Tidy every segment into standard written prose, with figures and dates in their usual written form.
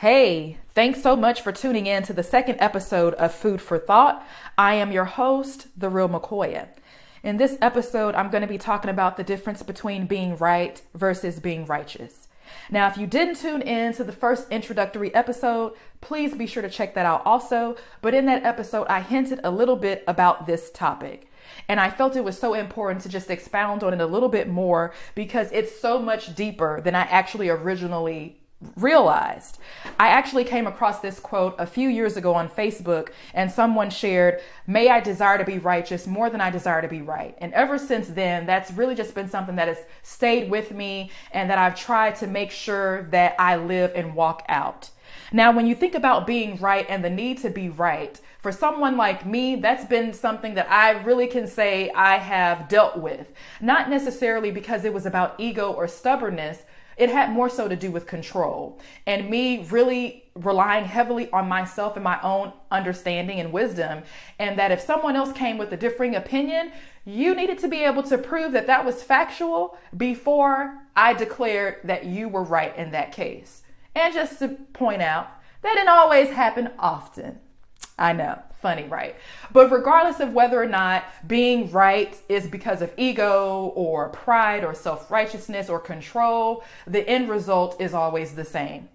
Hey, thanks so much for tuning in to the second episode of Food for Thought. I am your host, The Real McCoya. In this episode, I'm going to be talking about the difference between being right versus being righteous. Now, if you didn't tune in to the first introductory episode, please be sure to check that out also. But in that episode, I hinted a little bit about this topic. And I felt it was so important to just expound on it a little bit more because it's so much deeper than I actually originally realized. I actually came across this quote a few years ago on Facebook, and someone shared, "May I desire to be righteous more than I desire to be right." And ever since then, that's really just been something that has stayed with me and that I've tried to make sure that I live and walk out. Now, when you think about being right and the need to be right, for someone like me, that's been something that I really can say I have dealt with. Not necessarily because it was about ego or stubbornness. It had more so to do with control and me really relying heavily on myself and my own understanding and wisdom. And that if someone else came with a differing opinion, you needed to be able to prove that that was factual before I declared that you were right in that case. And just to point out, that didn't always happen often. I know, funny, right? But regardless of whether or not being right is because of ego or pride or self-righteousness or control, the end result is always the same.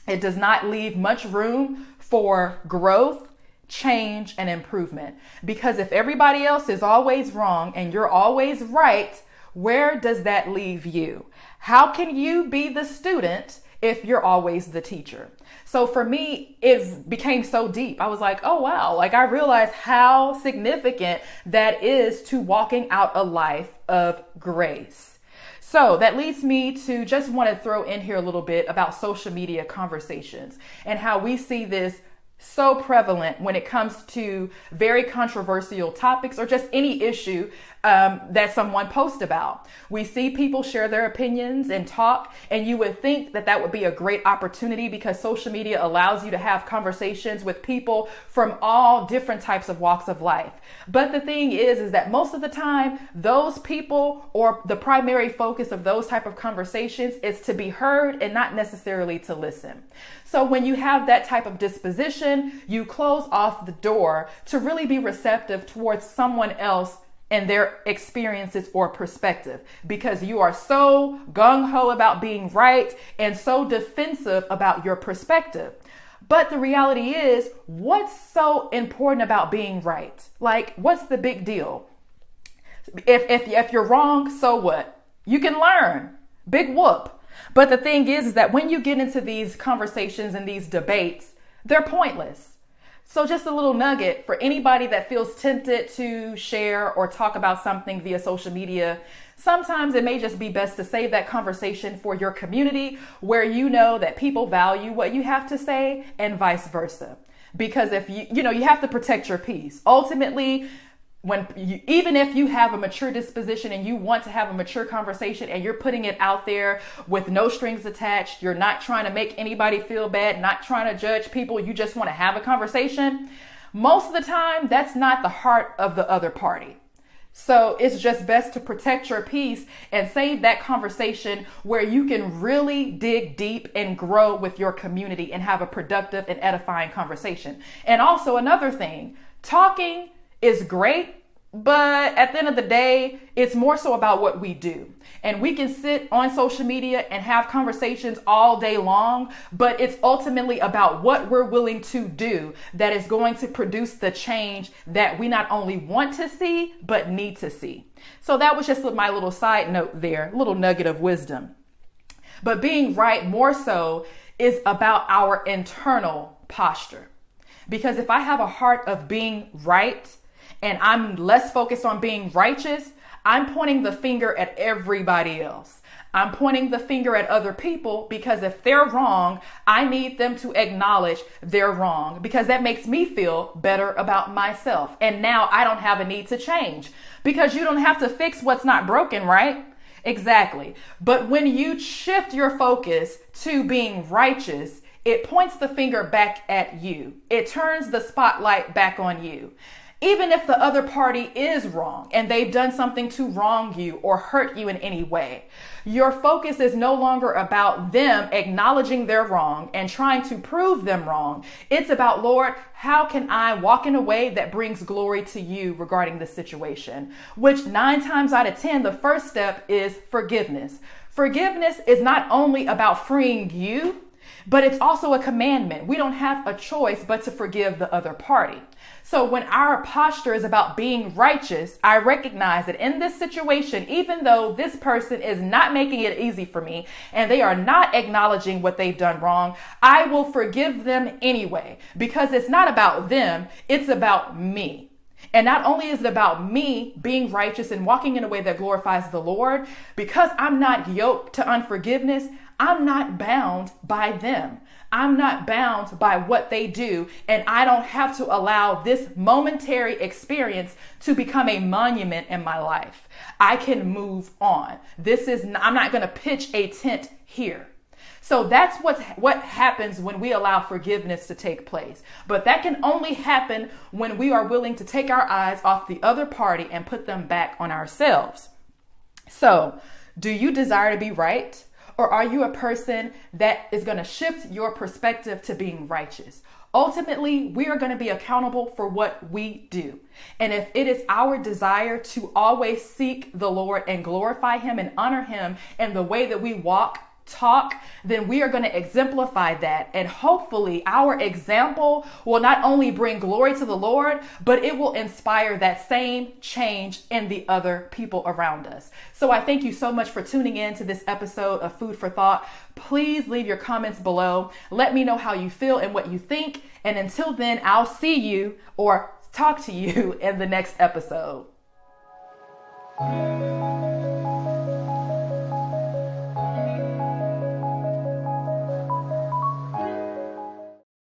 It does not leave much room for growth, change, and improvement. Because if everybody else is always wrong and you're always right, where does that leave you? How can you be the student if you're always the teacher? So for me, it became so deep. I was like, oh, wow. Like I realized how significant that is to walking out a life of grace. So that leads me to just want to throw in here a little bit about social media conversations and how we see this so prevalent when it comes to very controversial topics or just any issue that someone posts about. We see people share their opinions and talk, and you would think that that would be a great opportunity because social media allows you to have conversations with people from all different types of walks of life. But the thing is that most of the time, those people or the primary focus of those type of conversations is to be heard and not necessarily to listen. So when you have that type of disposition, you close off the door to really be receptive towards someone else and their experiences or perspective because you are so gung-ho about being right and so defensive about your perspective. But the reality is, what's so important about being right? Like, what's the big deal? If you're wrong, so what? You can learn. Big whoop. But the thing is that when you get into these conversations and these debates, they're pointless. So just a little nugget for anybody that feels tempted to share or talk about something via social media. Sometimes it may just be best to save that conversation for your community where you know that people value what you have to say and vice versa. Because if you have to protect your peace. Ultimately, even if you have a mature disposition and you want to have a mature conversation and you're putting it out there with no strings attached, you're not trying to make anybody feel bad, not trying to judge people, you just want to have a conversation. Most of the time, that's not the heart of the other party. So it's just best to protect your peace and save that conversation where you can really dig deep and grow with your community and have a productive and edifying conversation. And also another thing, talking is great, but at the end of the day, it's more so about what we do. And we can sit on social media and have conversations all day long, but it's ultimately about what we're willing to do that is going to produce the change that we not only want to see, but need to see. So that was just my little side note there, little nugget of wisdom. But being right more so is about our internal posture. Because if I have a heart of being right, and I'm less focused on being righteous, I'm pointing the finger at everybody else. I'm pointing the finger at other people because if they're wrong, I need them to acknowledge they're wrong because that makes me feel better about myself. And now I don't have a need to change because you don't have to fix what's not broken, right? Exactly. But when you shift your focus to being righteous, it points the finger back at you. It turns the spotlight back on you. Even if the other party is wrong and they've done something to wrong you or hurt you in any way, your focus is no longer about them acknowledging their wrong and trying to prove them wrong. It's about, Lord, how can I walk in a way that brings glory to you regarding this situation? Which 9 times out of 10, the first step is forgiveness. Forgiveness is not only about freeing you, but it's also a commandment. We don't have a choice but to forgive the other party. So when our posture is about being righteous, I recognize that in this situation, even though this person is not making it easy for me and they are not acknowledging what they've done wrong, I will forgive them anyway, because it's not about them, it's about me. And not only is it about me being righteous and walking in a way that glorifies the Lord, because I'm not yoked to unforgiveness, I'm not bound by them. I'm not bound by what they do, and I don't have to allow this momentary experience to become a monument in my life. I can move on. I'm not going to pitch a tent here. So that's what happens when we allow forgiveness to take place. But that can only happen when we are willing to take our eyes off the other party and put them back on ourselves. So, do you desire to be right? Or are you a person that is going to shift your perspective to being righteous? Ultimately, we are going to be accountable for what we do. And if it is our desire to always seek the Lord and glorify him and honor him in the way that we talk, then we are going to exemplify that. And hopefully our example will not only bring glory to the Lord, but it will inspire that same change in the other people around us. So I thank you so much for tuning in to this episode of Food for Thought. Please leave your comments below. Let me know how you feel and what you think. And until then, I'll see you or talk to you in the next episode.